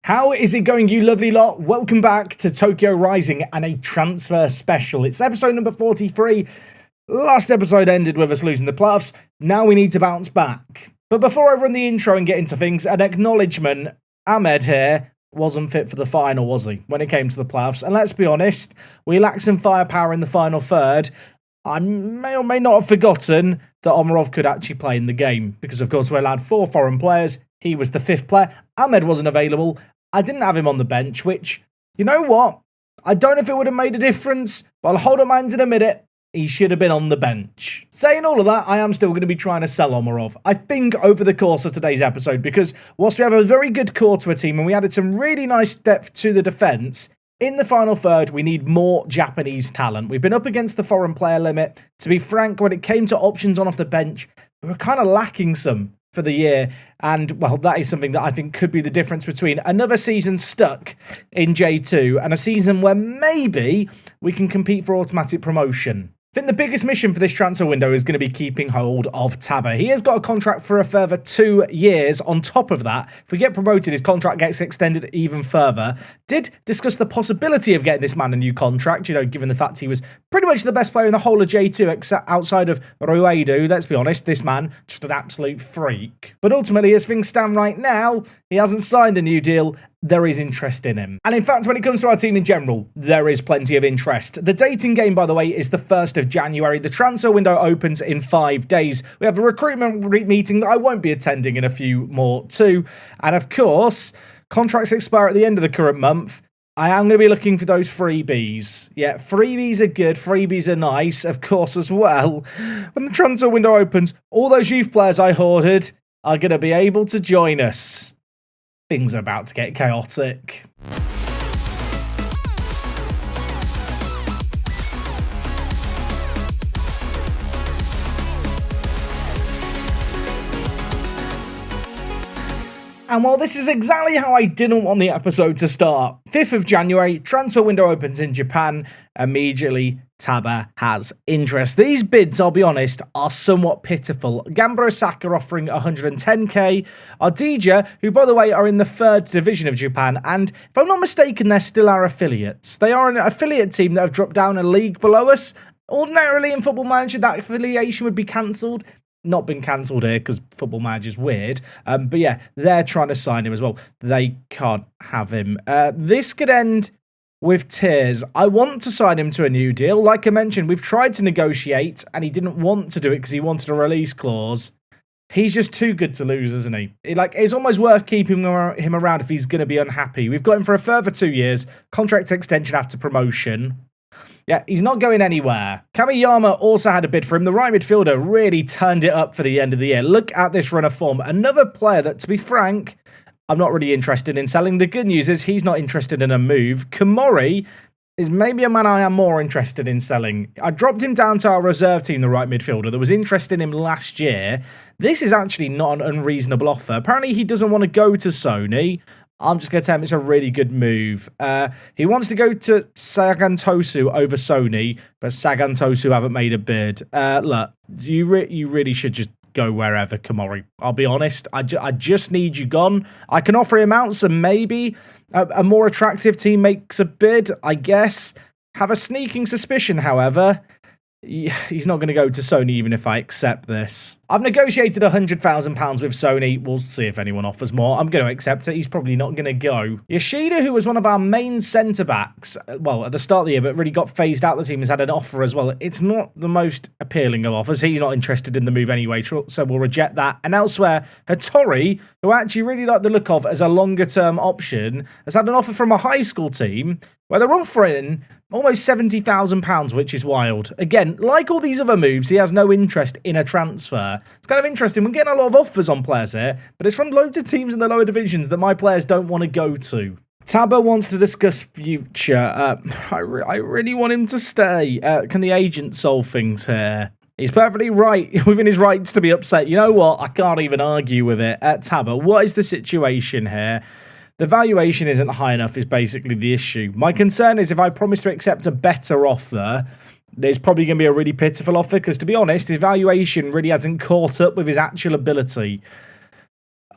How is it going, you lovely lot? Welcome back to Tokyo Rising and a transfer special. It's episode number 43. Last episode ended with us losing the playoffs. Now we need to bounce back. But before I run the intro and get into things, an acknowledgement. Ahmed here wasn't fit for the final, was he, when it came to the playoffs? And let's be honest, we lacked some firepower in the final third. I may or may not have forgotten that Omarov could actually play in the game because, of course, we allowed 4 foreign players. He was the 5th player. Ahmed wasn't available. I didn't have him on the bench, which, you know what? I don't know if it would have made a difference, but I'll hold on mine in a minute. He should have been on the bench. Saying all of that, I am still going to be trying to sell Omarov, I think, over the course of today's episode, because whilst we have a very good core to a team and we added some really nice depth to the defence, in the final third, we need more Japanese talent. We've been up against the foreign player limit. To be frank, when it came to options on off the bench, we were kind of lacking some for the year, and well, that is something that I think could be the difference between another season stuck in J2 and a season where maybe we can compete for automatic promotion. I think the biggest mission for this transfer window is going to be keeping hold of Taba. He has got a contract for a further 2 years. On top of that, if we get promoted, his contract gets extended even further. Did discuss the possibility of getting this man a new contract, you know, given the fact he was pretty much the best player in the whole of J2, except outside of Ruedo. Let's be honest, this man, just an absolute freak. But ultimately, as things stand right now, he hasn't signed a new deal. There is interest in him. And in fact, when it comes to our team in general, there is plenty of interest. The dating game, by the way, is the 1st of January. The transfer window opens in 5 days. We have a recruitment meeting that I won't be attending in a few more too. And of course, contracts expire at the end of the current month. I am going to be looking for those freebies. Yeah, freebies are good. Freebies are nice, of course, as well. When the transfer window opens, all those youth players I hoarded are going to be able to join us. Things are about to get chaotic. And while this is exactly how I didn't want the episode to start, 5th of January, transfer window opens in Japan. Immediately, Taba has interest. These bids, I'll be honest, are somewhat pitiful. Gamba Osaka offering 110k. Ardija, who, by the way, are in the 3rd division of Japan, and if I'm not mistaken, they're still our affiliates. They are an affiliate team that have dropped down a league below us. Ordinarily, in Football Manager, that affiliation would be cancelled. Not been cancelled here because Football Manager's weird. But yeah, they're trying to sign him as well. They can't have him. This could end with tears. I want to sign him to a new deal. Like I mentioned, we've tried to negotiate and he didn't want to do it because he wanted a release clause. He's just too good to lose, isn't he? It's almost worth keeping him around if he's going to be unhappy. We've got him for a further 2 years. Contract extension after promotion. Yeah, he's not going anywhere. Kamiyama also had a bid for him. The right midfielder really turned it up for the end of the year. Look at this run of form. Another player that, to be frank, I'm not really interested in selling. The good news is he's not interested in a move. Komori is maybe a man I am more interested in selling. I dropped him down to our reserve team, the right midfielder, that was interested in him last year. This is actually not an unreasonable offer. Apparently he doesn't want to go to Sony. I'm just going to tell him it's a really good move. He wants to go to Sagantosu over Sony, but Sagantosu haven't made a bid. Look, you really should just go wherever, Komori. I'll be honest. I just need you gone. I can offer him out, so maybe a more attractive team makes a bid, I guess. Have a sneaking suspicion, however, he's not going to go to Sony even if I accept this. I've negotiated £100,000 with Sony. We'll see if anyone offers more. I'm going to accept it. He's probably not going to go. Yoshida, who was one of our main centre-backs, well, at the start of the year, but really got phased out of the team, has had an offer as well. It's not the most appealing of offers. He's not interested in the move anyway, so we'll reject that. And elsewhere, Hattori, who I actually really like the look of as a longer-term option, has had an offer from a high school team where they're offering almost £70,000, which is wild. Again, like all these other moves, he has no interest in a transfer. It's kind of interesting. We're getting a lot of offers on players here, but it's from loads of teams in the lower divisions that my players don't want to go to. Taba wants to discuss future. I really want him to stay. Can the agent solve things here? He's perfectly right, within his rights to be upset. You know what? I can't even argue with it. Taba, what is the situation here? The valuation isn't high enough is basically the issue. My concern is if I promise to accept a better offer, there's probably going to be a really pitiful offer because, to be honest, his valuation really hasn't caught up with his actual ability.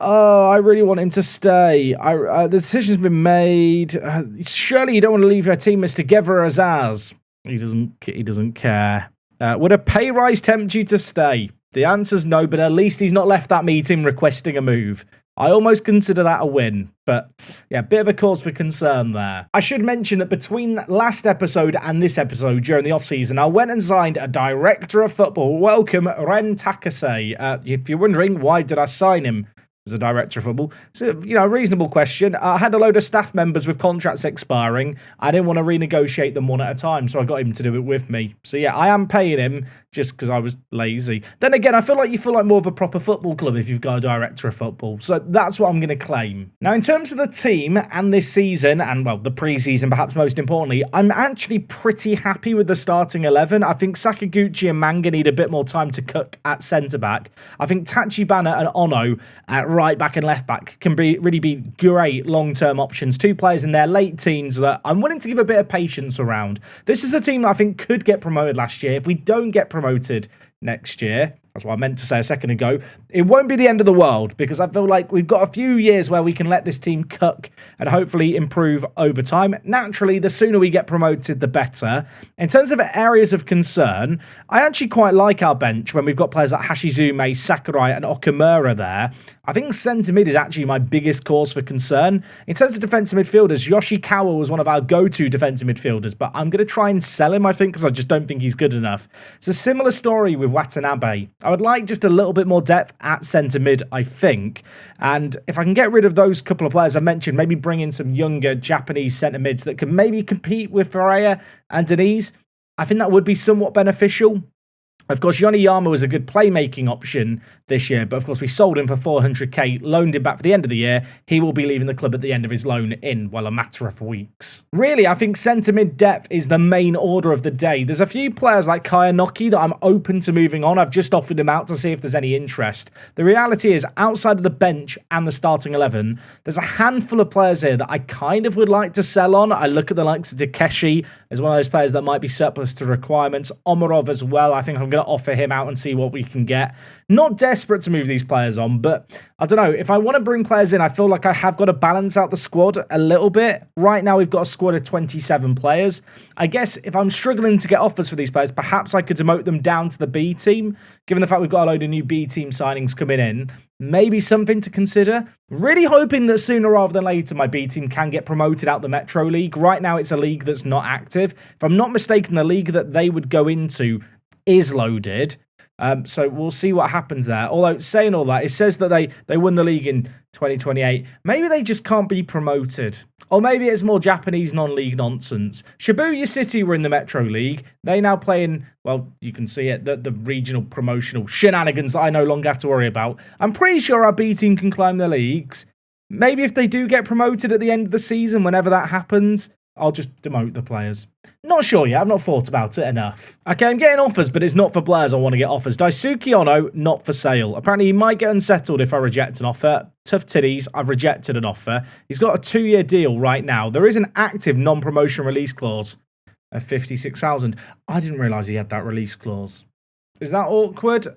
Oh, I really want him to stay. The decision's been made. Surely you don't want to leave your teammates together as ours. He doesn't care. Would a pay rise tempt you to stay? The answer's no, but at least he's not left that meeting requesting a move. I almost consider that a win, but yeah, bit of a cause for concern there. I should mention that between last episode and this episode during the off-season, I went and signed a director of football. Welcome, Ren Takase. If you're wondering, why did I sign him as a director of football? So, a reasonable question. I had a load of staff members with contracts expiring. I didn't want to renegotiate them one at a time, so I got him to do it with me. So yeah, I am paying him just because I was lazy. Then again, I feel like you feel like more of a proper football club if you've got a director of football. So that's what I'm going to claim. Now, in terms of the team and this season, and well, the preseason, perhaps most importantly, I'm actually pretty happy with the starting 11. I think Sakaguchi and Manga need a bit more time to cook at centre-back. I think Tachibana and Ono at right back and left back can really be great long-term options. Two players in their late teens that I'm willing to give a bit of patience around. This is a team that I think could get promoted last year. If we don't get promoted next year, that's what I meant to say a second ago, it won't be the end of the world, because I feel like we've got a few years where we can let this team cook and hopefully improve over time. Naturally, the sooner we get promoted, the better. In terms of areas of concern, I actually quite like our bench when we've got players like Hashizume, Sakurai and Okamura there. I think centre mid is actually my biggest cause for concern. In terms of defensive midfielders, Yoshikawa was one of our go-to defensive midfielders, but I'm going to try and sell him, I think, because I just don't think he's good enough. It's a similar story with Watanabe. I would like just a little bit more depth at centre mid, I think. And if I can get rid of those couple of players I mentioned, maybe bring in some younger Japanese centre mids that can maybe compete with Ferreira and Denise, I think that would be somewhat beneficial. Of course, Yoneyama was a good playmaking option this year, but of course we sold him for 400k, loaned him back for the end of the year. He will be leaving the club at the end of his loan in, well, a matter of weeks. Really, I think centre mid depth is the main order of the day. There's a few players like Kayanoki that I'm open to moving on. I've just offered him out to see if there's any interest. The reality is, outside of the bench and the starting 11, there's a handful of players here that I kind of would like to sell on. I look at the likes of Takeshi as one of those players that might be surplus to requirements. Omarov as well. I think I'm going to offer him out and see what we can get. Not desperate to move these players on, but I don't know. If I want to bring players in, I feel like I have got to balance out the squad a little bit. Right now, we've got a squad of 27 players. I guess if I'm struggling to get offers for these players, perhaps I could demote them down to the B team. Given the fact we've got a load of new B team signings coming in, maybe something to consider. Really hoping that sooner rather than later, my B team can get promoted out the Metro League. Right now, it's a league that's not active. If I'm not mistaken, the league that they would go into is loaded. So we'll see what happens there. Although, saying all that, it says that they won the league in 2028. Maybe they just can't be promoted. Or maybe it's more Japanese non-league nonsense. Shibuya City were in the Metro League. They now play in, well, you can see it, the regional promotional shenanigans that I no longer have to worry about. I'm pretty sure our B team can climb the leagues. Maybe if they do get promoted at the end of the season, whenever that happens, I'll just demote the players. Not sure yet. I've not thought about it enough. Okay, I'm getting offers, but it's not for players I want to get offers. Daisuke Ono, not for sale. Apparently, he might get unsettled if I reject an offer. Tough titties, I've rejected an offer. He's got a 2-year deal right now. There is an active non-promotion release clause of 56,000. I didn't realise he had that release clause. Is that awkward?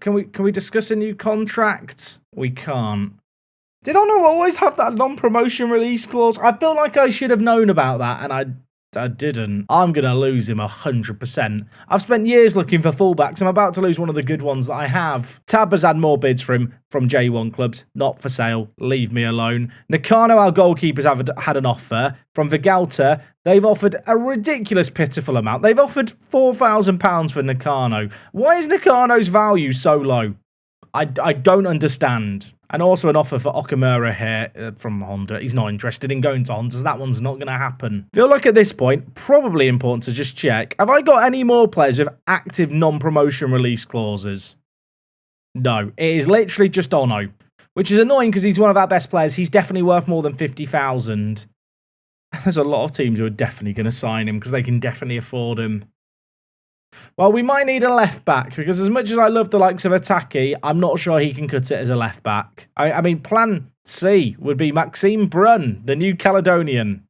Can we discuss a new contract? We can't. Did Ono always have that non-promotion release clause? I feel like I should have known about that, and I didn't. I'm going to lose him 100%. I've spent years looking for fullbacks. I'm about to lose one of the good ones that I have. Tab has had more bids for him from J1 clubs. Not for sale. Leave me alone. Nakano, our goalkeepers, have had an offer. From Vigalta, they've offered a ridiculous, pitiful amount. They've offered £4,000 for Nakano. Why is Nakano's value so low? I don't understand. And also an offer for Okamura here from Honda. He's not interested in going to Honda, so that one's not going to happen. Feel like at this point, probably important to just check. Have I got any more players with active non-promotion release clauses? No, it is literally just Ono, which is annoying because he's one of our best players. He's definitely worth more than 50,000. There's a lot of teams who are definitely going to sign him because they can definitely afford him. Well, we might need a left-back, because as much as I love the likes of Ataki, I'm not sure he can cut it as a left-back. I mean, plan C would be Maxime Brun, the new Caledonian.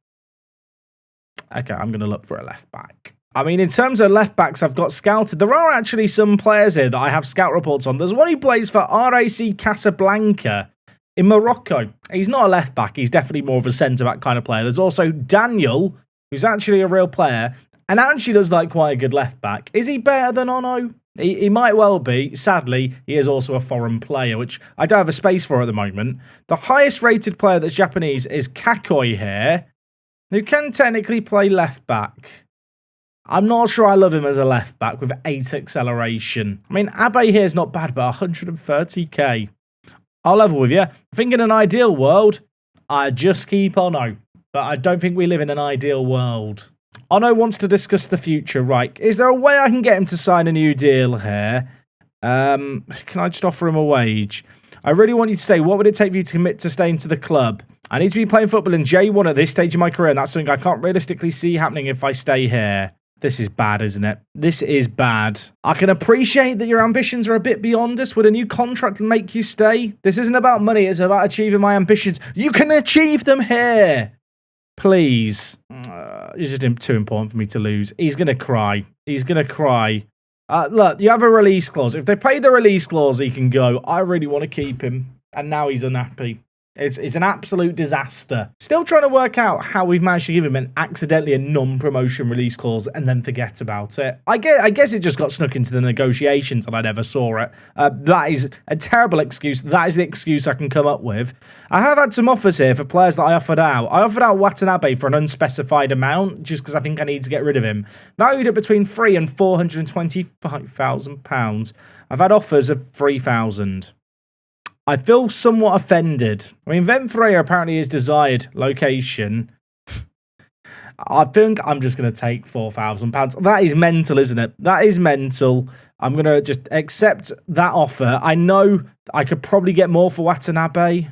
Okay, I'm going to look for a left-back. I mean, in terms of left-backs I've got scouted, there are actually some players here that I have scout reports on. There's one who plays for RAC Casablanca in Morocco. He's not a left back. He's definitely more of a centre back kind of player. There's also Daniel, who's actually a real player and actually does like quite a good left back. Is he better than Ono? He might well be. Sadly, he is also a foreign player, which I don't have a space for at the moment. The highest rated player that's Japanese is Kakoi here, who can technically play left back. I'm not sure I love him as a left back with 8 acceleration. I mean, Abe here is not bad, but 130k. I'll level with you. I think in an ideal world, I just keep Ono. But I don't think we live in an ideal world. Ono wants to discuss the future, right? Is there a way I can get him to sign a new deal here? Can I just offer him a wage? I really want you to stay. What would it take for you to commit to staying to the club? I need to be playing football in J1 at this stage of my career, and that's something I can't realistically see happening if I stay here. This is bad, isn't it? This is bad. I can appreciate that your ambitions are a bit beyond us. Would a new contract make you stay? This isn't about money. It's about achieving my ambitions. You can achieve them here. Please. It's just too important for me to lose. He's going to cry. He's going to cry. Look, you have a release clause. If they pay the release clause, he can go. I really want to keep him. And now he's unhappy. It's an absolute disaster. Still trying to work out how we've managed to give him accidentally a non-promotion release clause and then forget about it. I guess it just got snuck into the negotiations and I never saw it. That is a terrible excuse. That is the excuse I can come up with. I have had some offers here for players that I offered out. I offered out Watanabe for an unspecified amount just because I think I need to get rid of him. Valued at between £3,000 and £425,000. I've had offers of £3,000. I feel somewhat offended. I mean, Venfreya apparently is desired location. I think I'm just going to take £4,000. That is mental, isn't it? That is mental. I'm going to just accept that offer. I know I could probably get more for Watanabe.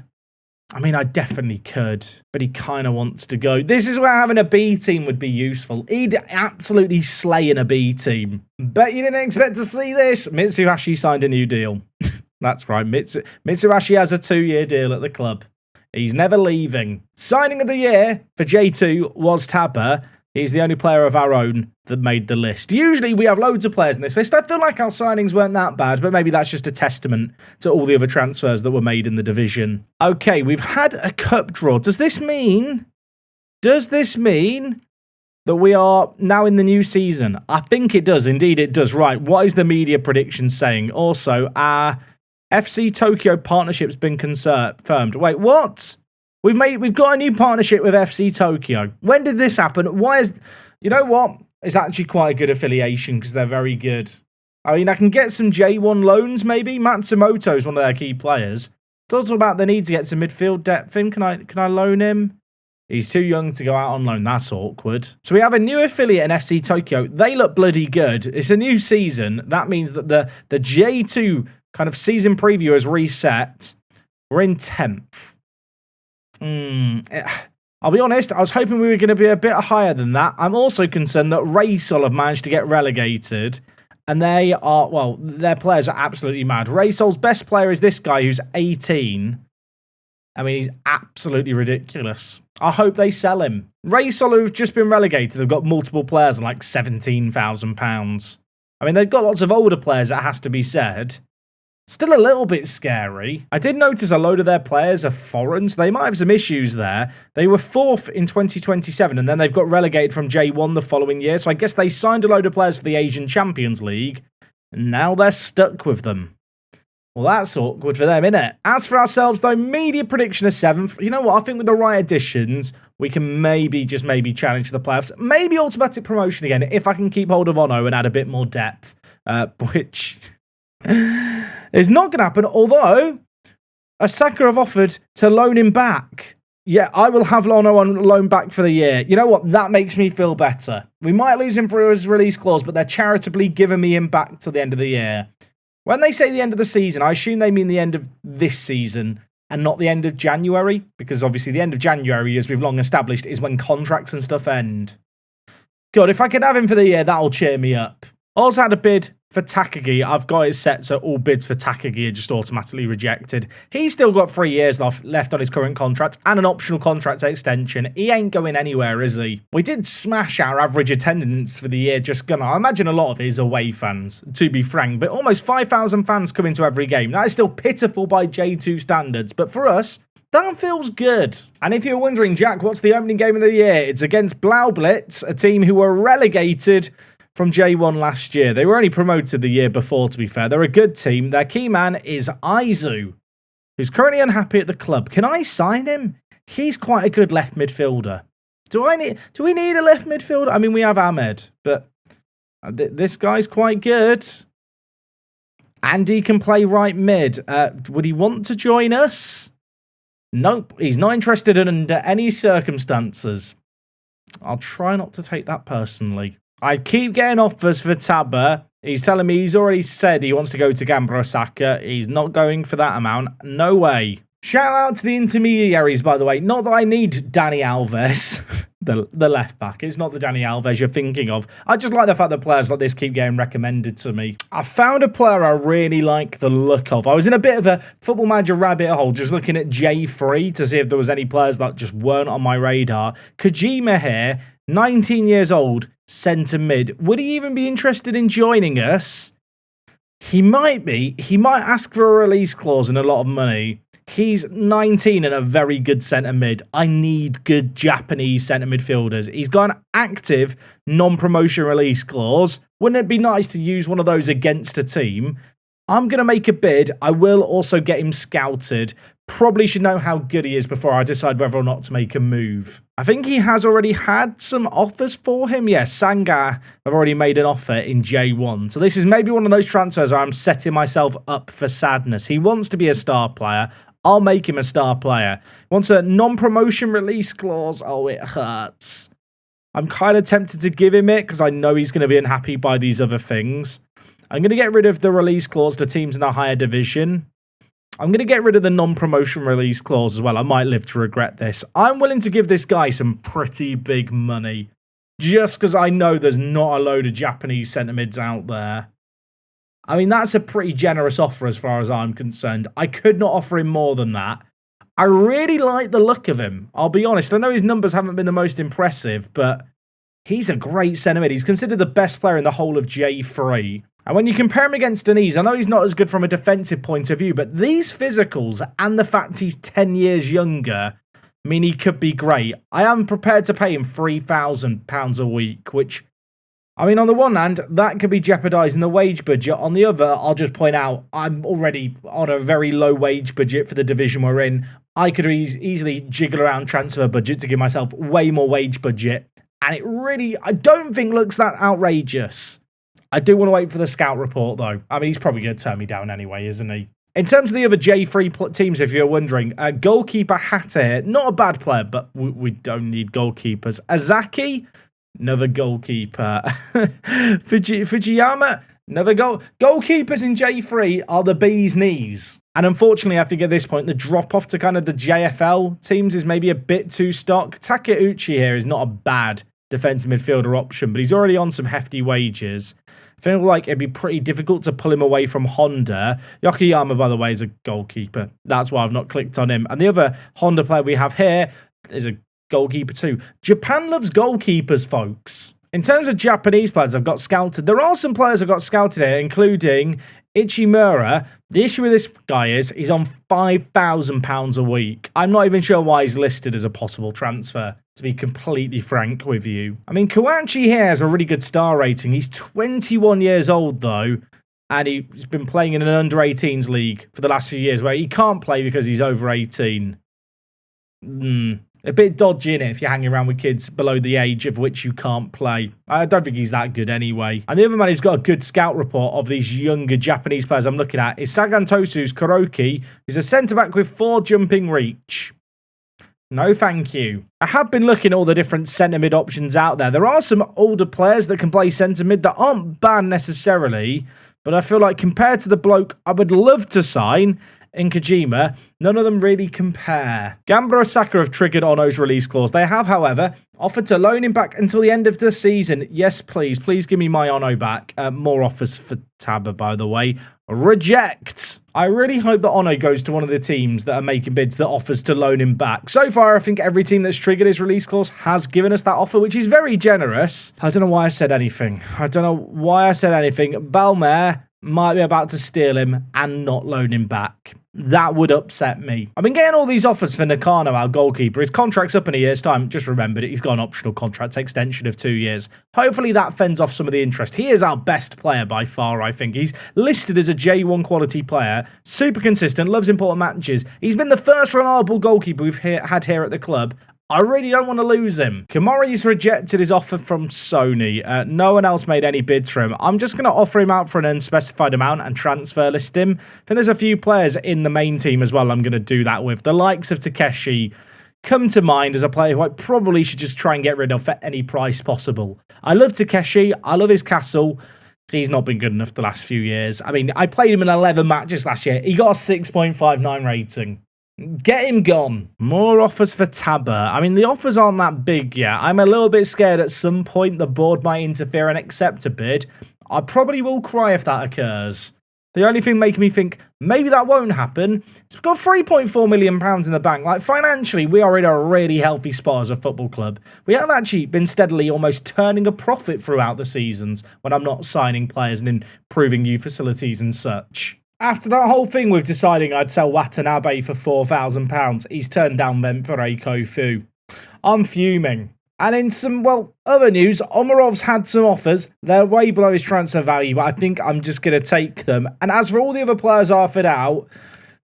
I mean, I definitely could, but he kind of wants to go. This is where having a B team would be useful. He'd absolutely slay in a B team. Bet you didn't expect to see this. Mitsuhashi signed a new deal. That's right, Mitsuhashi has a 2-year deal at the club. He's never leaving. Signing of the year for J2 was Taba. He's the only player of our own that made the list. Usually we have loads of players in this list. I feel like our signings weren't that bad, but maybe that's just a testament to all the other transfers that were made in the division. Okay, we've had a cup draw. Does this mean that we are now in the new season? I think it does. Indeed, it does. Right, what is the media prediction saying? Also, our FC Tokyo partnership's been confirmed. Wait, what? We've got a new partnership with FC Tokyo. When did this happen? Why is... You know what? It's actually quite a good affiliation because they're very good. I mean, I can get some J1 loans, maybe. Matsumoto's one of their key players. It's also about the need to get some midfield depth in. Can I loan him? He's too young to go out on loan. That's awkward. So we have a new affiliate in FC Tokyo. They look bloody good. It's a new season. That means that the J2 kind of season preview has reset. We're in 10th. I'll be honest, I was hoping we were going to be a bit higher than that. I'm also concerned that Raysol have managed to get relegated. And they are, well, their players are absolutely mad. Raysol's best player is this guy who's 18. I mean, he's absolutely ridiculous. I hope they sell him. Raysol, who've just been relegated, they've got multiple players on like £17,000. I mean, they've got lots of older players, it has to be said. Still a little bit scary. I did notice a load of their players are foreign, so they might have some issues there. They were 4th in 2027, and then they've got relegated from J1 the following year, so I guess they signed a load of players for the Asian Champions League, and now they're stuck with them. Well, that's awkward for them, innit? As for ourselves, though, media prediction is 7th. You know what? I think with the right additions, we can maybe challenge the playoffs. Maybe automatic promotion again, if I can keep hold of Ono and add a bit more depth, which... It's not going to happen, although Osaka have offered to loan him back. Yeah, I will have Ono on loan back for the year. You know what? That makes me feel better. We might lose him for his release clause, but they're charitably giving me him back till the end of the year. When they say the end of the season, I assume they mean the end of this season and not the end of January, because obviously the end of January, as we've long established, is when contracts and stuff end. God, if I could have him for the year, that'll cheer me up. Also had a bid for Takagi. I've got it set so all bids for Takagi are just automatically rejected. He's still got 3 years left on his current contract and an optional contract extension. He ain't going anywhere, is he? We did smash our average attendance for the year, just gonna. I imagine a lot of it is away fans, to be frank, but almost 5,000 fans come into every game. That is still pitiful by J2 standards, but for us, that feels good. And if you're wondering, Jack, what's the opening game of the year? It's against Blaublitz, a team who were relegated from J1 last year. They were only promoted the year before, to be fair. They're a good team. Their key man is Aizu, who's currently unhappy at the club. Can I sign him? He's quite a good left midfielder. Do we need a left midfielder? I mean, we have Ahmed, but this guy's quite good. And he can play right mid. Would he want to join us? Nope, he's not interested in under any circumstances. I'll try not to take that personally. I keep getting offers for Taba. He's telling me he's already said he wants to go to Gamba Osaka. He's not going for that amount. No way. Shout out to the intermediaries, by the way. Not that I need Danny Alves, the left back. It's not the Danny Alves you're thinking of. I just like the fact that players like this keep getting recommended to me. I found a player I really like the look of. I was in a bit of a Football Manager rabbit hole just looking at J3 to see if there was any players that just weren't on my radar. Kojima here, 19 years old, centre mid. Would he even be interested in joining us? He might be. He might ask for a release clause and a lot of money. He's 19 and a very good centre mid. I need good Japanese centre midfielders. He's got an active non-promotion release clause. Wouldn't it be nice to use one of those against a team? I'm going to make a bid. I will also get him scouted. Probably should know how good he is before I decide whether or not to make a move. I think he has already had some offers for him. Yes, Sanga have already made an offer in J1. So this is maybe one of those transfers where I'm setting myself up for sadness. He wants to be a star player. I'll make him a star player. He wants a non-promotion release clause. Oh, it hurts. I'm kind of tempted to give him it because I know he's going to be unhappy by these other things. I'm going to get rid of the release clause to teams in a higher division. I'm going to get rid of the non-promotion release clause as well. I might live to regret this. I'm willing to give this guy some pretty big money just because I know there's not a load of Japanese centre mids out there. I mean, that's a pretty generous offer as far as I'm concerned. I could not offer him more than that. I really like the look of him. I'll be honest. I know his numbers haven't been the most impressive, but he's a great centre mid. He's considered the best player in the whole of J3. And when you compare him against Denise, I know he's not as good from a defensive point of view, but these physicals and the fact he's 10 years younger mean he could be great. I am prepared to pay him £3,000 a week, which, I mean, on the one hand, that could be jeopardising the wage budget. On the other, I'll just point out, I'm already on a very low wage budget for the division we're in. I could easily jiggle around transfer budget to give myself way more wage budget. And it really, I don't think looks that outrageous. I do want to wait for the scout report, though. I mean, he's probably going to turn me down anyway, isn't he? In terms of the other J3 teams, if you're wondering, goalkeeper Hatta here, not a bad player, but we don't need goalkeepers. Azaki, another goalkeeper. Fujiyama, another goalkeepers in J3 are the bee's knees. And unfortunately, I think at this point, the drop-off to kind of the JFL teams is maybe a bit too stock. Takeuchi here is not a bad defensive midfielder option, but he's already on some hefty wages. I feel like it'd be pretty difficult to pull him away from Honda. Yokoyama, by the way, is a goalkeeper. That's why I've not clicked on him. And the other Honda player we have here is a goalkeeper too. Japan loves goalkeepers, folks. In terms of Japanese players I've got scouted, there are some players I've got scouted here, including Ichimura. The issue with this guy is he's on £5,000 a week. I'm not even sure why he's listed as a possible transfer, to be completely frank with you. I mean, Kawachi here has a really good star rating. He's 21 years old, though, and he's been playing in an under-18s league for the last few years, where he can't play because he's over 18. A bit dodgy, innit, if you're hanging around with kids below the age of which you can't play. I don't think he's that good anyway. And the other man who's got a good scout report of these younger Japanese players I'm looking at is Sagantosu's Kuroki, who's a centre-back with 4 jumping reach. No, thank you. I have been looking at all the different centre-mid options out there. There are some older players that can play centre-mid that aren't bad necessarily, but I feel like compared to the bloke I would love to sign, in Kojima, none of them really compare. Gamba Osaka have triggered Ono's release clause. They have, however, offered to loan him back until the end of the season. Yes, please. Please give me my Ono back. More offers for Taba, by the way. Reject. I really hope that Ono goes to one of the teams that are making bids that offers to loan him back. So far, I think every team that's triggered his release clause has given us that offer, which is very generous. I don't know why I said anything. Balmer might be about to steal him and not loan him back. That would upset me. I've been getting all these offers for Nakano, our goalkeeper. His contract's up in a year's time. Just remembered it. He's got an optional contract extension of 2 years. Hopefully that fends off some of the interest. He is our best player by far, I think. He's listed as a J1 quality player. Super consistent, loves important matches. He's been the first reliable goalkeeper we've had here at the club. I really don't want to lose him. Kamori's rejected his offer from Sony. No one else made any bids for him. I'm just going to offer him out for an unspecified amount and transfer list him. I think there's a few players in the main team as well I'm going to do that with. The likes of Takeshi come to mind as a player who I probably should just try and get rid of for any price possible. I love Takeshi. I love his castle. He's not been good enough the last few years. I mean, I played him in 11 matches last year. He got a 6.59 rating. Get him gone. More offers for Taba. I mean, the offers aren't that big yet. I'm a little bit scared at some point the board might interfere and accept a bid. I probably will cry if that occurs. The only thing making me think maybe that won't happen is we've got £3.4 million in the bank. Like, financially, we are in a really healthy spot as a football club. We have actually been steadily almost turning a profit throughout the seasons when I'm not signing players and improving new facilities and such. After that whole thing with deciding I'd sell Watanabe for £4,000, he's turned down them for a Kofu. I'm fuming. And in some, well, other news, Omarov's had some offers. They're way below his transfer value, but I think I'm just going to take them. And as for all the other players I offered out,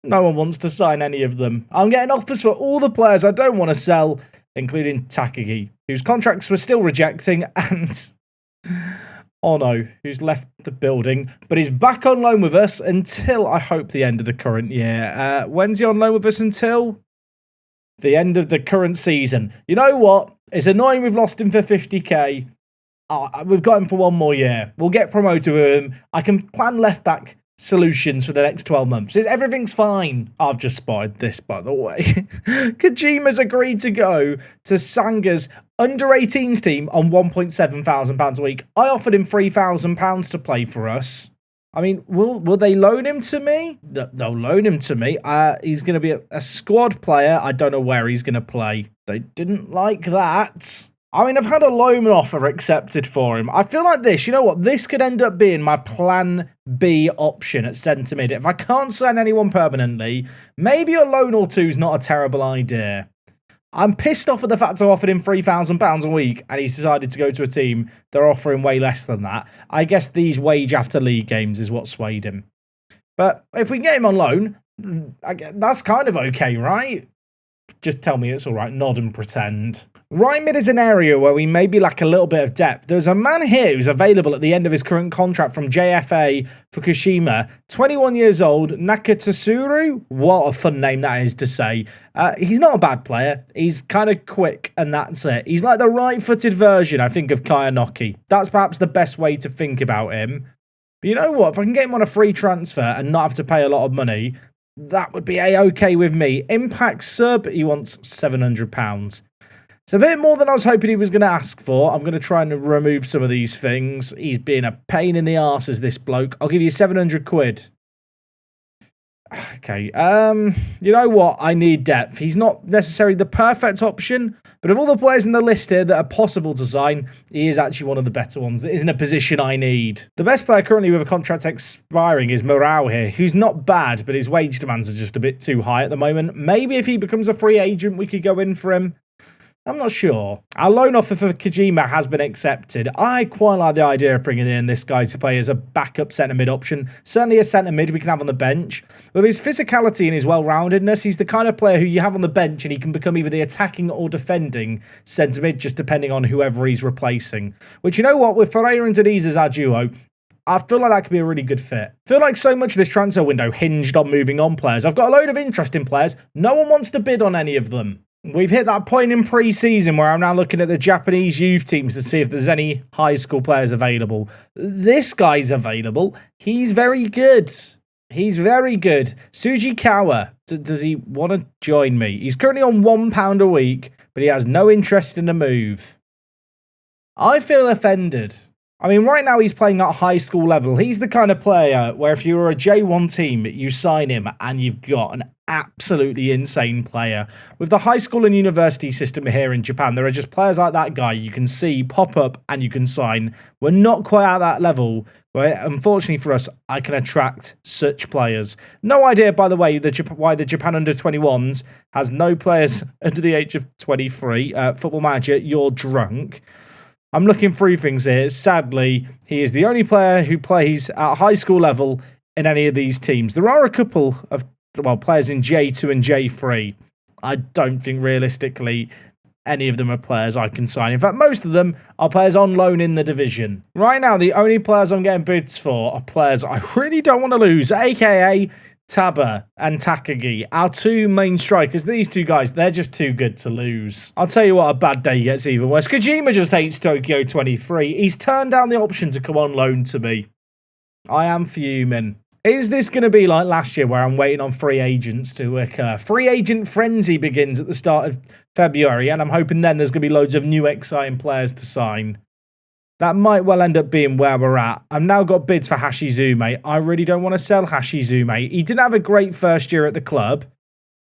no one wants to sign any of them. I'm getting offers for all the players I don't want to sell, including Takagi, whose contracts we're still rejecting, and Ono, who's left the building, but is back on loan with us until, I hope, the end of the current year. When's he on loan with us until? The end of the current season. You know what? It's annoying we've lost him for 50k. We've got him for 1 more year. We'll get promoted with him. I can plan left-back solutions for the next 12 months. Everything's fine. I've just spotted this, by the way. Kojima's agreed to go to Sanga's under-18s team on £1,700 a week. I offered him £3,000 to play for us. I mean, will they loan him to me? They'll loan him to me. He's going to be a squad player. I don't know where he's going to play. They didn't like that. I mean, I've had a loan offer accepted for him. I feel like this, you know what? This could end up being my plan B option at centre mid. If I can't sign anyone permanently, maybe a loan or two is not a terrible idea. I'm pissed off at the fact I offered him £3,000 a week and he's decided to go to a team they're offering way less than that. I guess these wage after league games is what swayed him. But if we can get him on loan, that's kind of okay, right? Just tell me it's all right. Nod and pretend. Right mid is an area where we maybe lack a little bit of depth. There's a man here who's available at the end of his current contract from JFA Fukushima. 21 years old, Nakatatsuru. What a fun name that is to say. He's not a bad player. He's kind of quick, and that's it. He's like the right-footed version, I think, of Kayanoki. That's perhaps the best way to think about him. But you know what? If I can get him on a free transfer and not have to pay a lot of money, that would be a-okay with me. Impact sub, he wants £700. It's a bit more than I was hoping he was going to ask for. I'm going to try and remove some of these things. He's being a pain in the arse as this bloke. I'll give you 700 quid. Okay, you know what? I need depth. He's not necessarily the perfect option, but of all the players in the list here that are possible to sign, he is actually one of the better ones. That isn't a position I need. The best player currently with a contract expiring is Morao here, who's not bad, but his wage demands are just a bit too high at the moment. Maybe if he becomes a free agent, we could go in for him. I'm not sure. Our loan offer for Kojima has been accepted. I quite like the idea of bringing in this guy to play as a backup centre-mid option. Certainly a centre-mid we can have on the bench. With his physicality and his well-roundedness, he's the kind of player who you have on the bench and he can become either the attacking or defending centre-mid, just depending on whoever he's replacing. Which, you know what, with Ferreira and Deniz as our duo, I feel like that could be a really good fit. I feel like so much of this transfer window hinged on moving on players. I've got a load of interest in players. No one wants to bid on any of them. We've hit that point in pre-season where I'm now looking at the Japanese youth teams to see if there's any high school players available. This guy's available. He's very good. He's very good. Sujikawa, does he want to join me? He's currently on £1 a week, but he has no interest in a move. I feel offended. I mean, right now he's playing at high school level. He's the kind of player where if you were a J1 team, you sign him and you've got an absolutely insane player. With the high school and university system here in Japan, there are just players like that guy you can see pop up and you can sign. We're not quite at that level where, unfortunately for us, I can attract such players. No idea, by the way, why the Japan under-21s has no players under the age of 23. Football Manager, you're drunk. I'm looking through things here. Sadly, he is the only player who plays at high school level in any of these teams. There are a couple of, well, players in J2 and J3. I don't think realistically any of them are players I can sign. In fact, most of them are players on loan in the division. Right now, the only players I'm getting bids for are players I really don't want to lose, aka Taba and Takagi, our two main strikers. These two guys, they're just too good to lose. I'll tell you what, a bad day gets even worse. Kojima just hates Tokyo 23. He's turned down the option to come on loan to me. I am fuming. Is this going to be like last year where I'm waiting on free agents to occur? Free agent frenzy begins at the start of February, and I'm hoping then there's going to be loads of new exciting players to sign. That might well end up being where we're at. I've now got bids for Hashizume. I really don't want to sell Hashizume. He didn't have a great first year at the club.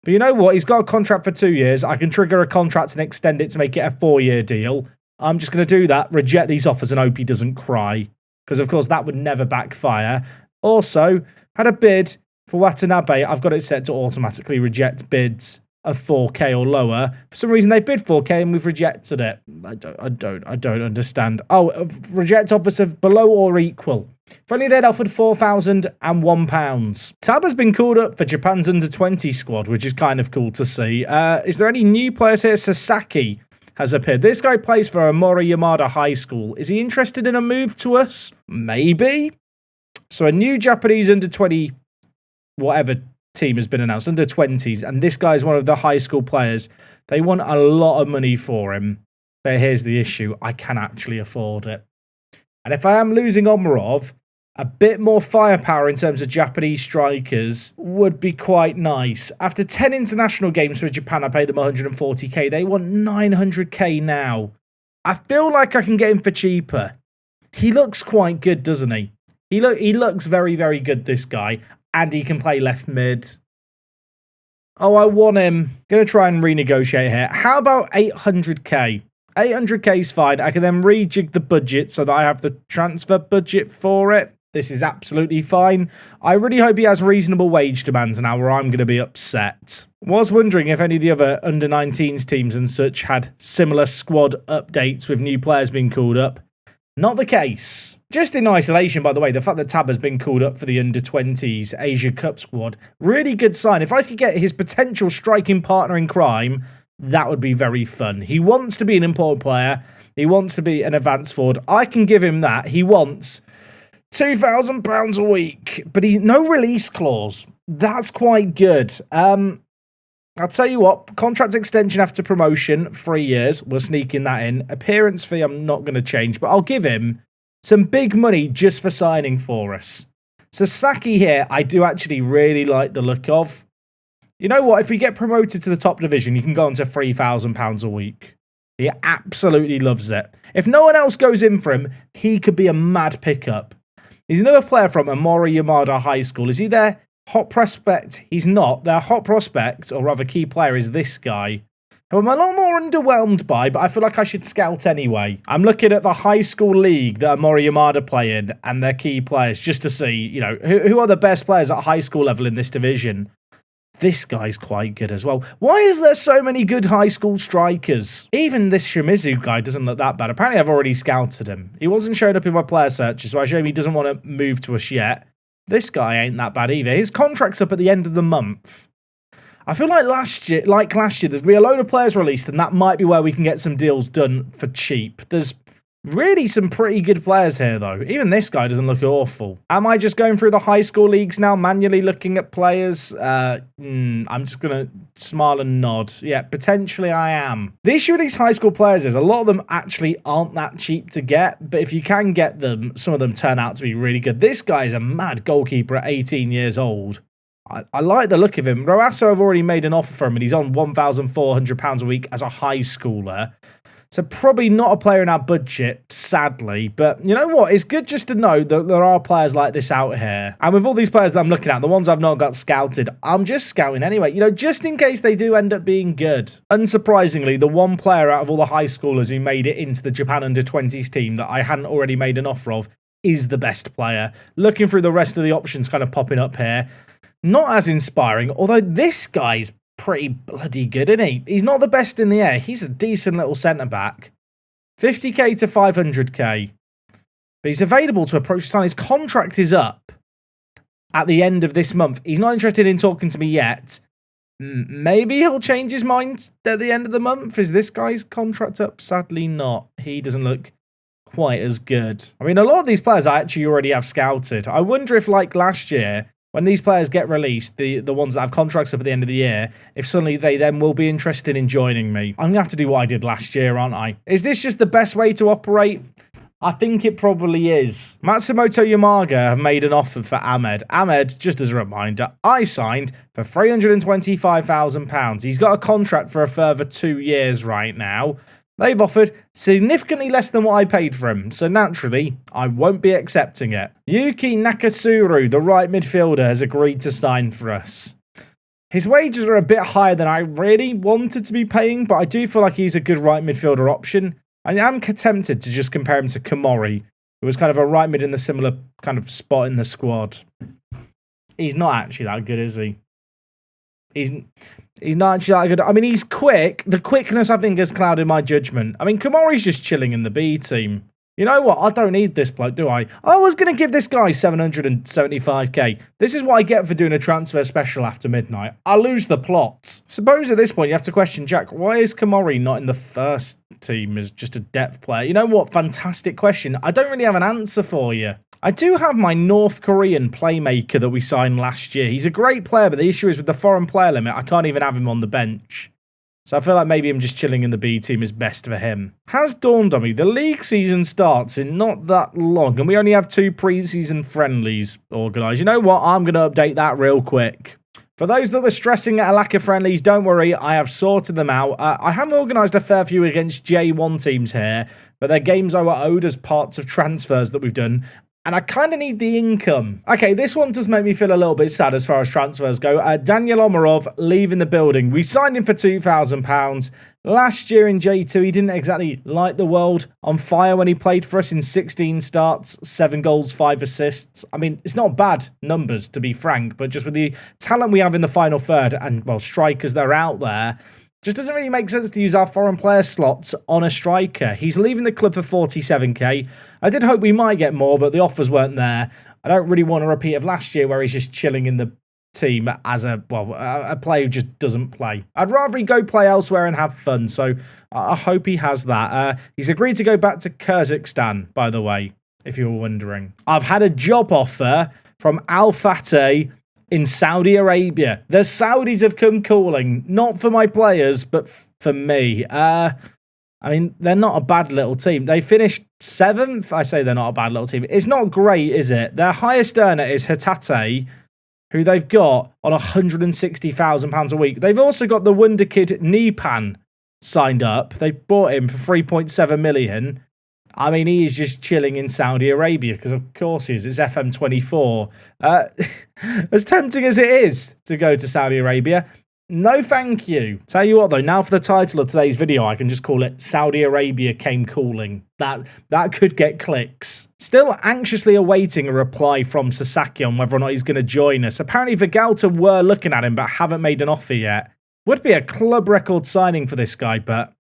But you know what? He's got a contract for 2 years. I can trigger a contract and extend it to make it a 4-year deal. I'm just going to do that, reject these offers and hope he doesn't cry. Because, of course, that would never backfire. Also, had a bid for Watanabe. I've got it set to automatically reject bids of 4K or lower. For some reason, they bid 4K and we've rejected it. I don't understand. Oh, reject offers of below or equal. If only they'd offered £4,001. Tab has been called up for Japan's under-20 squad, which is kind of cool to see. Is there any new players here? Sasaki has appeared. This guy plays for Amori Yamada High School. Is he interested in a move to us? Maybe. So a new Japanese under-20 whatever team has been announced, under 20s, and this guy's one of the high school players. They want a lot of money for him, but here's the issue: I can actually afford it. And if I am losing Omarov, a bit more firepower in terms of Japanese strikers would be quite nice. After 10 international games for Japan, I paid them 140k. They want 900k now. I feel like I can get him for cheaper. He looks quite good, doesn't he? He looks very, very good, this guy. And he can play left mid. Oh, I want him. Going to try and renegotiate here. How about 800k? 800k is fine. I can then rejig the budget so that I have the transfer budget for it. This is absolutely fine. I really hope he has reasonable wage demands now or I'm going to be upset. Was wondering if any of the other under-19s teams and such had similar squad updates with new players being called up. Not the case. Just in isolation, by the way, the fact that Tab has been called up for the under-20s Asia Cup squad, really good sign. If I could get his potential striking partner in crime, that would be very fun. He wants to be an important player. He wants to be an advanced forward. I can give him that. He wants £2,000 a week, but no release clause. That's quite good. I'll tell you what, contract extension after promotion, 3 years. We're sneaking that in. Appearance fee, I'm not going to change, but I'll give him some big money just for signing for us. Sasaki here, I do actually really like the look of. You know what? If we get promoted to the top division, you can go on to £3,000 a week. He absolutely loves it. If no one else goes in for him, he could be a mad pickup. He's another player from Amori Yamada High School. Is he there? Hot prospect, he's not. Their hot prospect, or rather key player, is this guy, who I'm a lot more underwhelmed by, but I feel like I should scout anyway. I'm looking at the high school league that Amori Yamada play in and their key players just to see, you know, who are the best players at high school level in this division. This guy's quite good as well. Why is there so many good high school strikers? Even this Shimizu guy doesn't look that bad. Apparently I've already scouted him. He wasn't showing up in my player searches, so I assume he doesn't want to move to us yet. This guy ain't that bad either. His contract's up at the end of the month. I feel like last year, there's going to be a load of players released, and that might be where we can get some deals done for cheap. There's Really some pretty good players here, though. Even this guy doesn't look awful. Am I just going through the high school leagues now, manually looking at players? I'm just going to smile and nod. Yeah, potentially I am. The issue with these high school players is a lot of them actually aren't that cheap to get, but if you can get them, some of them turn out to be really good. This guy is a mad goalkeeper at 18 years old. I like the look of him. Roasso have already made an offer for him, and he's on £1,400 a week as a high schooler. So probably not a player in our budget, sadly. But you know what? It's good just to know that there are players like this out here. And with all these players that I'm looking at, the ones I've not got scouted, I'm just scouting anyway. You know, just in case they do end up being good. Unsurprisingly, the one player out of all the high schoolers who made it into the Japan Under-20s team that I hadn't already made an offer of is the best player. Looking through the rest of the options kind of popping up here. Not as inspiring, although this guy's pretty bloody good, isn't he? He's not the best in the air. He's a decent little centre-back. 50k to 500k. But he's available to approach sign. His contract is up at the end of this month. He's not interested in talking to me yet. Maybe he'll change his mind at the end of the month. Is this guy's contract up? Sadly not. He doesn't look quite as good. I mean, a lot of these players I actually already have scouted. I wonder if, like last year, when these players get released, the ones that have contracts up at the end of the year, if suddenly they then will be interested in joining me. I'm going to have to do what I did last year, aren't I? Is this just the best way to operate? I think it probably is. Matsumoto Yamaga have made an offer for Ahmed. Ahmed, just as a reminder, I signed for £325,000. He's got a contract for a further 2 years right now. They've offered significantly less than what I paid for him, so naturally, I won't be accepting it. Yuki Nakasuru, the right midfielder, has agreed to sign for us. His wages are a bit higher than I really wanted to be paying, but I do feel like he's a good right midfielder option. I am tempted to just compare him to Komori, who was kind of a right mid in the similar kind of spot in the squad. He's not actually that good, is he? He's not actually that good. I mean, he's quick. The quickness, I think, has clouded my judgment. I mean, Komori's just chilling in the B team. You know what? I don't need this bloke, do I? I was going to give this guy 775k. This is what I get for doing a transfer special after midnight. I lose the plot. Suppose at this point you have to question, Jack, why is Komori not in the first team as just a depth player? You know what? Fantastic question. I don't really have an answer for you. I do have my North Korean playmaker that we signed last year. He's a great player, but the issue is with the foreign player limit, I can't even have him on the bench. So I feel like maybe him just chilling in the B team is best for him. Has dawned on me, the league season starts in not that long, and we only have 2 pre-season friendlies organised. You know what? I'm going to update that real quick. For those that were stressing at a lack of friendlies, don't worry, I have sorted them out. I have organised a fair few against J1 teams here, but they're games I were owed as parts of transfers that we've done. And I kind of need the income. Okay, this one does make me feel a little bit sad as far as transfers go. Daniel Omarov leaving the building. We signed him for £2,000. Last year in J2, he didn't exactly light the world on fire when he played for us in 16 starts, 7 goals, 5 assists. I mean, it's not bad numbers, to be frank, but just with the talent we have in the final third and, well, strikers that are out there, just doesn't really make sense to use our foreign player slots on a striker. He's leaving the club for 47k. I did hope we might get more, but the offers weren't there. I don't really want a repeat of last year where he's just chilling in the team as a player who just doesn't play. I'd rather he go play elsewhere and have fun, so I hope he has that. He's agreed to go back to Kazakhstan, by the way, if you were wondering. I've had a job offer from Al Fateh in Saudi Arabia. The Saudis have come calling, not for my players, but for me. I mean, they're not a bad little team. They finished 7th. I say they're not a bad little team. It's not great, is it? Their highest earner is Hatate, who they've got on £160,000 a week. They've also got the wonder kid Nipan signed up. They bought him for 3.7 million. I mean, he is just chilling in Saudi Arabia because, of course, he is. It's FM24. As tempting as it is to go to Saudi Arabia, no thank you. Tell you what, though, now for the title of today's video, I can just call it Saudi Arabia Came Calling. That could get clicks. Still anxiously awaiting a reply from Sasaki on whether or not he's going to join us. Apparently, Vigalta were looking at him but haven't made an offer yet. Would be a club record signing for this guy, but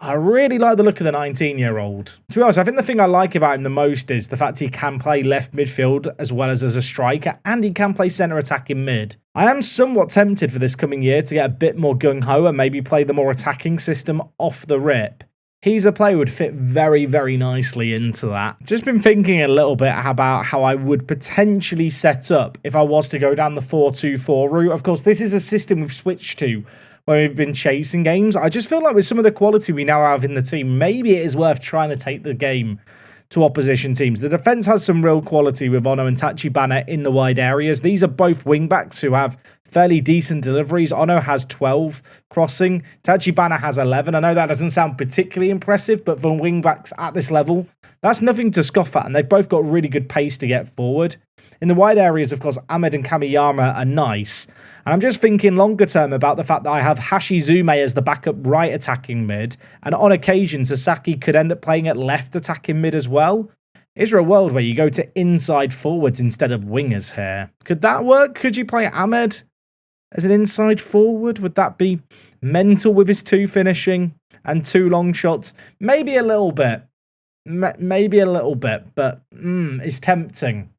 I really like the look of the 19-year-old. To be honest, I think the thing I like about him the most is the fact he can play left midfield as well as a striker, and he can play centre attacking mid. I am somewhat tempted for this coming year to get a bit more gung-ho and maybe play the more attacking system off the rip. He's a player who would fit very, very nicely into that. Just been thinking a little bit about how I would potentially set up if I was to go down the 4-2-4 route. Of course, this is a system we've switched to when we've been chasing games. I just feel like with some of the quality we now have in the team, maybe it is worth trying to take the game to opposition teams. The defence has some real quality with Ono and Tachibana in the wide areas. These are both wingbacks who have fairly decent deliveries. Ono has 12 crossing. Tachibana has 11. I know that doesn't sound particularly impressive, but for wingbacks at this level, that's nothing to scoff at, and they've both got really good pace to get forward. In the wide areas, of course, Ahmed and Kamiyama are nice. And I'm just thinking longer term about the fact that I have Hashizume as the backup right attacking mid, and on occasion, Sasaki could end up playing at left attacking mid as well. Is there a world where you go to inside forwards instead of wingers here? Could that work? Could you play Ahmed as an inside forward? Would that be mental with his 2 finishing and 2 long shots? Maybe a little bit. Maybe a little bit, but it's tempting.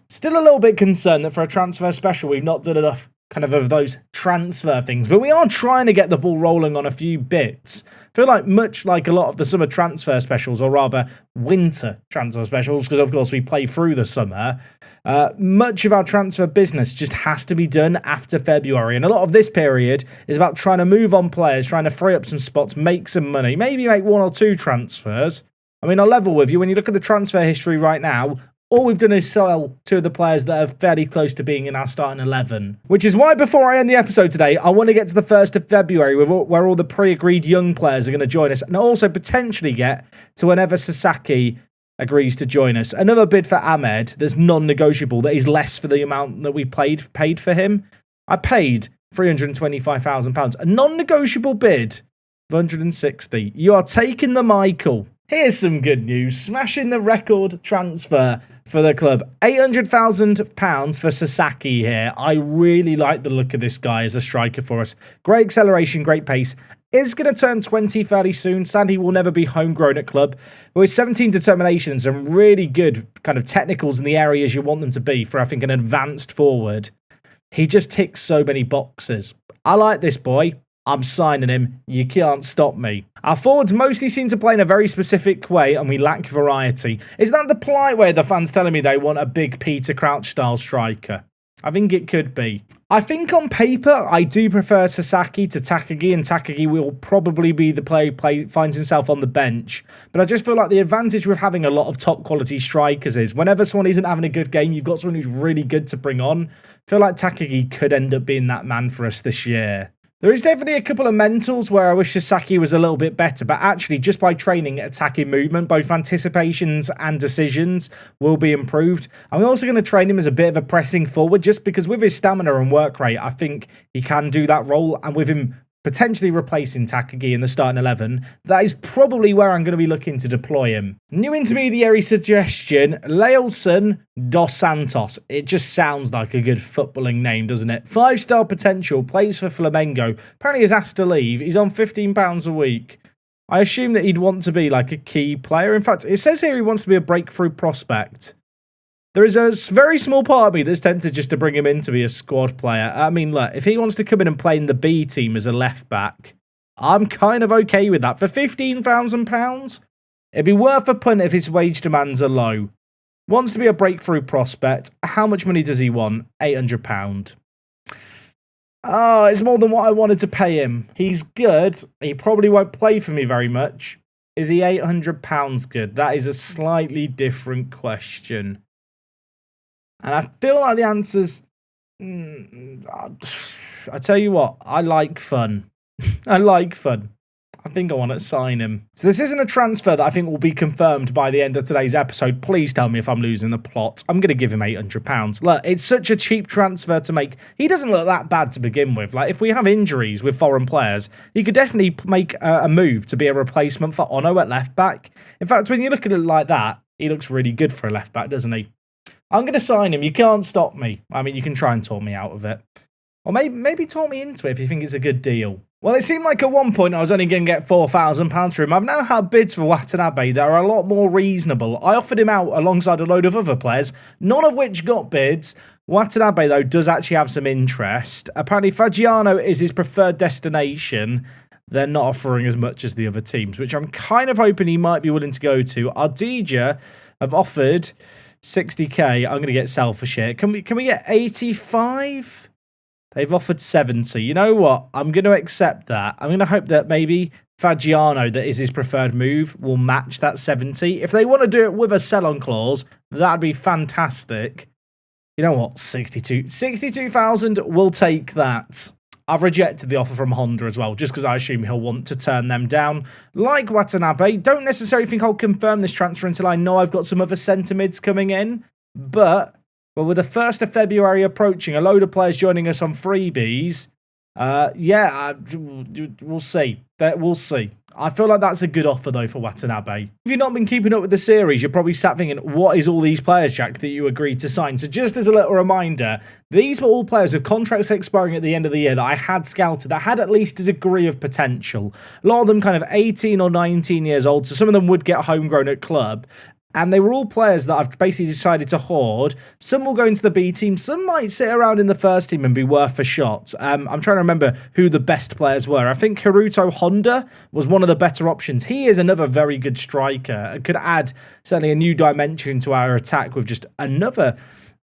Still a little bit concerned that for a transfer special, we've not done enough kind of those transfer things, but we are trying to get the ball rolling on a few bits. I feel like much like a lot of the summer transfer specials, or rather winter transfer specials, because of course we play through the summer, much of our transfer business just has to be done after February, and a lot of this period is about trying to move on players, trying to free up some spots, make some money, maybe make 1 or 2 transfers. I mean, I'll level with you, when you look at the transfer history right now, all we've done is sell 2 of the players that are fairly close to being in our starting 11. Which is why, before I end the episode today, I want to get to the 1st of February where all the pre-agreed young players are going to join us, and also potentially get to whenever Sasaki agrees to join us. Another bid for Ahmed that's non-negotiable, that is less for the amount that we paid for him. I paid £325,000. A non-negotiable bid of 160. You are taking the Michael. Here's some good news. Smashing the record transfer for the club. £800,000 for Sasaki here. I really like the look of this guy as a striker for us. Great acceleration, great pace. Is going to turn 20 fairly soon. Sadly, will never be homegrown at club. But with 17 determination and some really good kind of technicals in the areas you want them to be for, I think, an advanced forward, he just ticks so many boxes. I like this boy. I'm signing him. You can't stop me. Our forwards mostly seem to play in a very specific way, and we lack variety. Is that the polite way of the fans telling me they want a big Peter Crouch-style striker? I think it could be. I think on paper, I do prefer Sasaki to Takagi, and Takagi will probably be the player who finds himself on the bench. But I just feel like the advantage with having a lot of top-quality strikers is whenever someone isn't having a good game, you've got someone who's really good to bring on. I feel like Takagi could end up being that man for us this year. There is definitely a couple of mentals where I wish Sasaki was a little bit better, but actually just by training attacking movement, both anticipations and decisions will be improved. I'm also going to train him as a bit of a pressing forward, just because with his stamina and work rate, I think he can do that role, and with him potentially replacing Takagi in the starting 11, that is probably where I'm going to be looking to deploy him. New intermediary suggestion, Leilson dos Santos. It just sounds like a good footballing name, doesn't it? 5-star potential, plays for Flamengo. Apparently he's asked to leave. He's on £15 a week. I assume that he'd want to be like a key player. In fact, it says here he wants to be a breakthrough prospect. There is a very small part of me that's tempted just to bring him in to be a squad player. I mean, look, if he wants to come in and play in the B team as a left back, I'm kind of okay with that. For £15,000, it'd be worth a punt if his wage demands are low. Wants to be a breakthrough prospect. How much money does he want? £800. Oh, it's more than what I wanted to pay him. He's good. He probably won't play for me very much. Is he £800 good? That is a slightly different question. And I feel like the answer's... I tell you what, I like fun. I like fun. I think I want to sign him. So this isn't a transfer that I think will be confirmed by the end of today's episode. Please tell me if I'm losing the plot. I'm going to give him £800. Look, it's such a cheap transfer to make. He doesn't look that bad to begin with. Like, if we have injuries with foreign players, he could definitely make a move to be a replacement for Ono at left back. In fact, when you look at it like that, he looks really good for a left back, doesn't he? I'm going to sign him. You can't stop me. I mean, you can try and talk me out of it. Or maybe talk me into it if you think it's a good deal. Well, it seemed like at one point I was only going to get £4,000 for him. I've now had bids for Watanabe that are a lot more reasonable. I offered him out alongside a load of other players, none of which got bids. Watanabe, though, does actually have some interest. Apparently, Fagiano is his preferred destination. they're not offering as much as the other teams, which I'm kind of hoping he might be willing to go to. Ardija have offered 60k. I'm going to get selfish here. Can we get 85? They've offered 70. You know what? I'm going to accept that. I'm going to hope that maybe Fagiano, that is his preferred move, will match that 70. If they want to do it with a sell-on clause, that'd be fantastic. You know what? 62,000, we'll take that. I've rejected the offer from Honda as well, just because I assume he'll want to turn them down. Like Watanabe, don't necessarily think I'll confirm this transfer until I know I've got some other centre mids coming in. But, well, with the 1st of February approaching, a load of players joining us on freebies, we'll see. We'll see. I feel like that's a good offer, though, for Watanabe. If you've not been keeping up with the series, you're probably sat thinking, what is all these players, Jack, that you agreed to sign? So just as a little reminder, these were all players with contracts expiring at the end of the year that I had scouted that had at least a degree of potential. A lot of them kind of 18 or 19 years old, so some of them would get homegrown at club. And they were all players that I've basically decided to hoard. Some will go into the B team. Some might sit around in the first team and be worth a shot. I'm trying to remember who the best players were. I think Hiruto Honda was one of the better options. He is another very good striker. Could add certainly a new dimension to our attack with just another,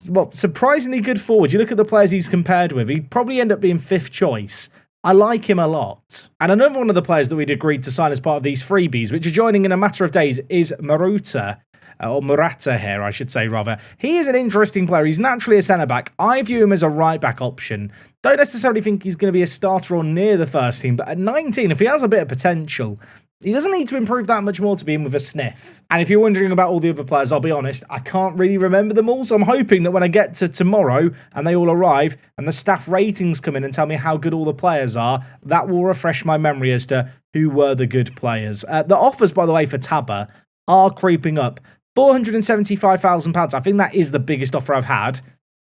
well, surprisingly good forward. You look at the players he's compared with, he'd probably end up being 5th choice. I like him a lot. And another one of the players that we'd agreed to sign as part of these freebies, which are joining in a matter of days, is Maruta. Or Murata here, I should say, rather. He is an interesting player. He's naturally a centre-back. I view him as a right-back option. Don't necessarily think he's going to be a starter or near the first team, but at 19, if he has a bit of potential, he doesn't need to improve that much more to be in with a sniff. And if you're wondering about all the other players, I'll be honest, I can't really remember them all, so I'm hoping that when I get to tomorrow and they all arrive and the staff ratings come in and tell me how good all the players are, that will refresh my memory as to who were the good players. The offers, by the way, for Taba are creeping up. £475,000. I think that is the biggest offer I've had.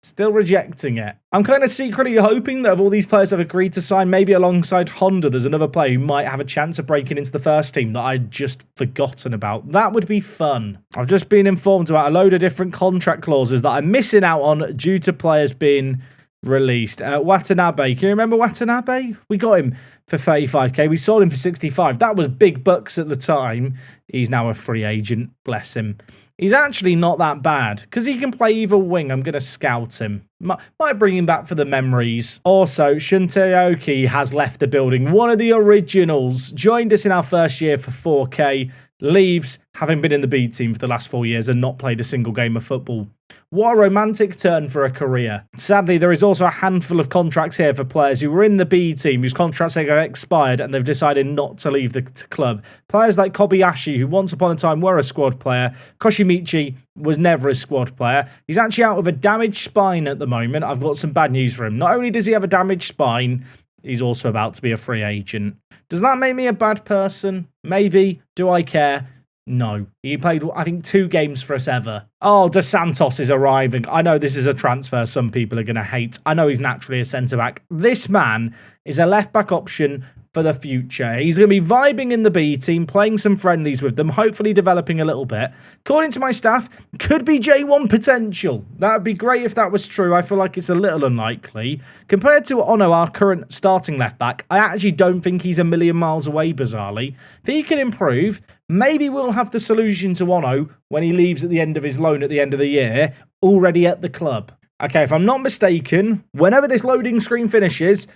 Still rejecting it. I'm kind of secretly hoping that of all these players I've agreed to sign, maybe alongside Honda, there's another player who might have a chance of breaking into the first team that I'd just forgotten about. That would be fun. I've just been informed about a load of different contract clauses that I'm missing out on due to players being released. Watanabe. Can you remember Watanabe? We got him for 35k. We sold him for 65. That was big bucks at the time. He's now a free agent. Bless him. He's actually not that bad because he can play either wing. I'm going to scout him. Might bring him back for the memories. Also, Shunteoki has left the building. One of the originals. Joined us in our first year for 4k. Leaves, having been in the B team for the last 4 years and not played a single game of football. What a romantic turn for a career. Sadly, there is also a handful of contracts here for players who were in the B team, whose contracts have expired and they've decided not to leave the club. Players like Kobayashi, who once upon a time were a squad player. Koshimichi was never a squad player. He's actually out with a damaged spine at the moment. I've got some bad news for him. Not only does he have a damaged spine, he's also about to be a free agent. Does that make me a bad person? Maybe. Do I care? No. He played, I think, 2 games for us ever. Oh, Dos Santos is arriving. I know this is a transfer some people are going to hate. I know he's naturally a centre-back. This man is a left-back option for the future. He's going to be vibing in the B team, playing some friendlies with them, hopefully developing a little bit. According to my staff, could be J1 potential. That would be great if that was true. I feel like it's a little unlikely. Compared to Ono, our current starting left-back, I actually don't think he's a million miles away, bizarrely. If he can improve, maybe we'll have the solution to Ono when he leaves at the end of his loan at the end of the year, already at the club. Okay, if I'm not mistaken, whenever this loading screen finishes,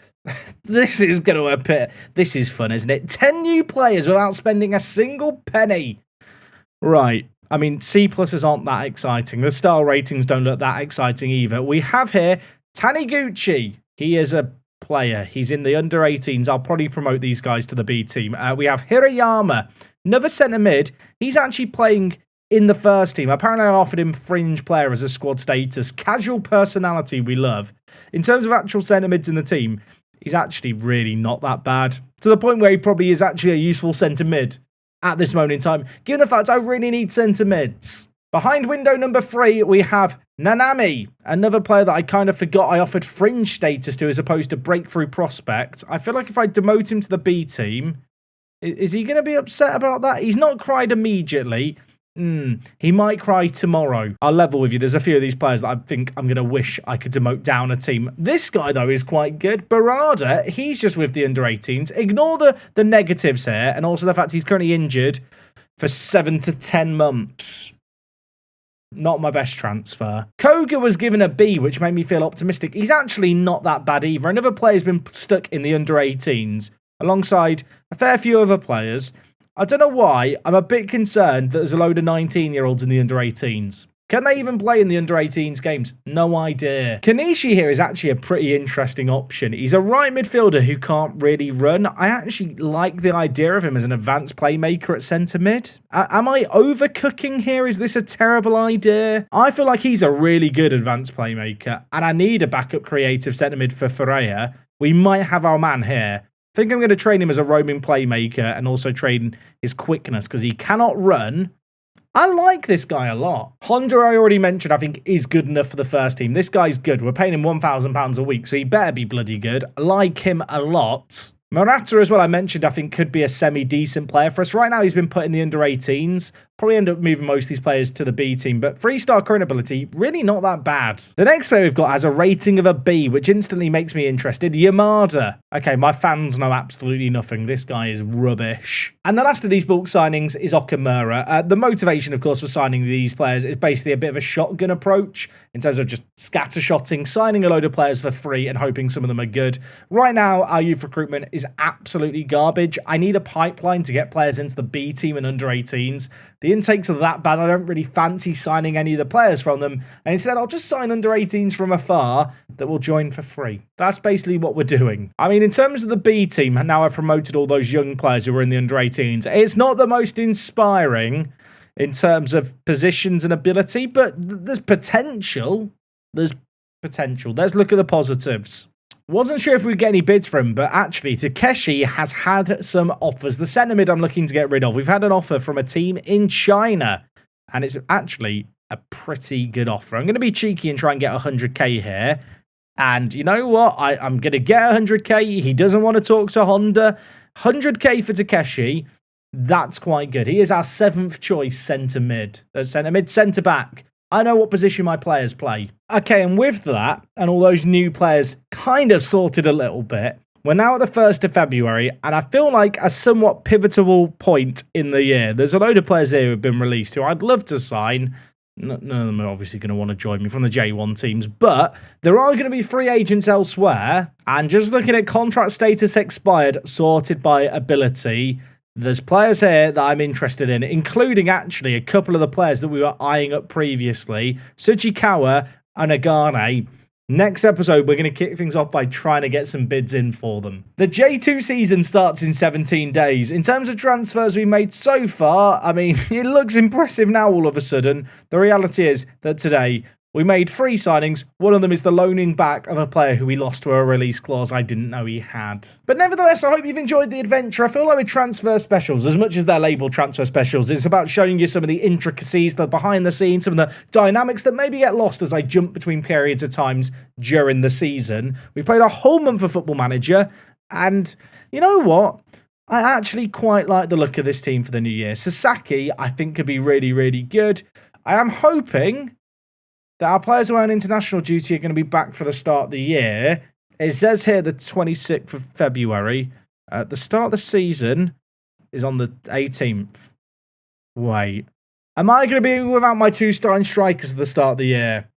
this is going to appear. This is fun, isn't it? 10 new players without spending a single penny. Right. I mean, C+s aren't that exciting. The star ratings don't look that exciting either. We have here Taniguchi. He is a player. He's in the under 18s. I'll probably promote these guys to the B team. We have Hirayama, another centre mid. He's actually playing in the first team. Apparently I offered him fringe player as a squad status. Casual personality we love. In terms of actual centre mids in the team, he's actually really not that bad. To the point where he probably is actually a useful centre mid at this moment in time, given the fact I really need centre mids. Behind window number 3, we have Nanami, another player that I kind of forgot I offered fringe status to as opposed to breakthrough prospect. I feel like if I demote him to the B team, is he going to be upset about that? He's not cried immediately. He might cry tomorrow. I'll level with you. There's a few of these players that I think I'm going to wish I could demote down a team. This guy, though, is quite good. Barada, he's just with the under-18s. Ignore the negatives here, and also the fact he's currently injured for 7 to 10 months. Not my best transfer. Koga was given a B, which made me feel optimistic. He's actually not that bad either. Another player's been stuck in the under-18s, alongside a fair few other players. I don't know why, I'm a bit concerned that there's a load of 19-year-olds in the under-18s. Can they even play in the under-18s games? No idea. Kanishi here is actually a pretty interesting option. He's a right midfielder who can't really run. I actually like the idea of him as an advanced playmaker at centre mid. Am I overcooking here? Is this a terrible idea? I feel like he's a really good advanced playmaker, and I need a backup creative centre mid for Ferreira. We might have our man here. I think I'm going to train him as a roaming playmaker and also train his quickness because he cannot run. I like this guy a lot. Honda, I already mentioned, I think is good enough for the first team. This guy's good. We're paying him £1,000 a week, so he better be bloody good. I like him a lot. Morata as well, I mentioned, I think could be a semi-decent player for us. Right now, he's been put in the under-18s. Probably end up moving most of these players to the B team, but 3-star current ability, really not that bad. The next player we've got has a rating of a B, which instantly makes me interested. Yamada. Okay, my fans know absolutely nothing. This guy is rubbish. And the last of these bulk signings is Okamura. The motivation, of course, for signing these players is basically a bit of a shotgun approach in terms of just scattershotting, signing a load of players for free and hoping some of them are good. Right now, our youth recruitment is absolutely garbage. I need a pipeline to get players into the B team and under-18s. The intakes are that bad, I don't really fancy signing any of the players from them, and instead I'll just sign under-18s from afar that will join for free. That's basically what we're doing. I mean, in terms of the B team, now I've promoted all those young players who were in the under-18s. It's not the most inspiring in terms of positions and ability, but there's potential. There's potential. Let's look at the positives. Wasn't sure if we'd get any bids for him, but actually, Takeshi has had some offers. The centre mid I'm looking to get rid of. We've had an offer from a team in China, and it's actually a pretty good offer. I'm going to be cheeky and try and get 100k here. And you know what? I'm going to get 100k. He doesn't want to talk to Honda. 100k for Takeshi. That's quite good. He is our 7th choice centre mid. Centre back. I know what position my players play. Okay, and with that, and all those new players kind of sorted a little bit, we're now at the 1st of February, and I feel like a somewhat pivotal point in the year. There's a load of players here who have been released who I'd love to sign. None of them are obviously going to want to join me from the J1 teams, but there are going to be free agents elsewhere, and just looking at contract status expired, sorted by ability, there's players here that I'm interested in, including actually a couple of the players that we were eyeing up previously, Tsuchikawa and Agane. Next episode, we're going to kick things off by trying to get some bids in for them. The J2 season starts in 17 days. In terms of transfers we've made so far, I mean, it looks impressive now all of a sudden. The reality is that today, we made 3 signings. One of them is the loaning back of a player who we lost to a release clause I didn't know he had. But nevertheless, I hope you've enjoyed the adventure. I feel like with transfer specials, as much as they're labeled transfer specials, it's about showing you some of the intricacies, the behind the scenes, some of the dynamics that maybe get lost as I jump between periods of times during the season. We played a whole month of Football Manager, and you know what? I actually quite like the look of this team for the new year. Sasaki, I think, could be really, really good. I am hoping that our players who are on international duty are going to be back for the start of the year. It says here the 26th of February. The start of the season is on the 18th. Wait. Am I going to be without my 2-star strikers at the start of the year?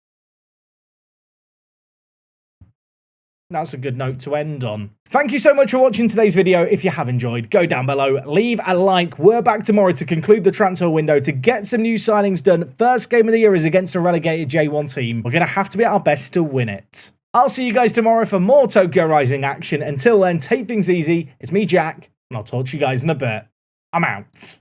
That's a good note to end on. Thank you so much for watching today's video. If you have enjoyed, go down below, leave a like. We're back tomorrow to conclude the transfer window to get some new signings done. First game of the year is against a relegated J1 team. We're going to have to be at our best to win it. I'll see you guys tomorrow for more Tokyo Rising action. Until then, take things easy. It's me, Jack, and I'll talk to you guys in a bit. I'm out.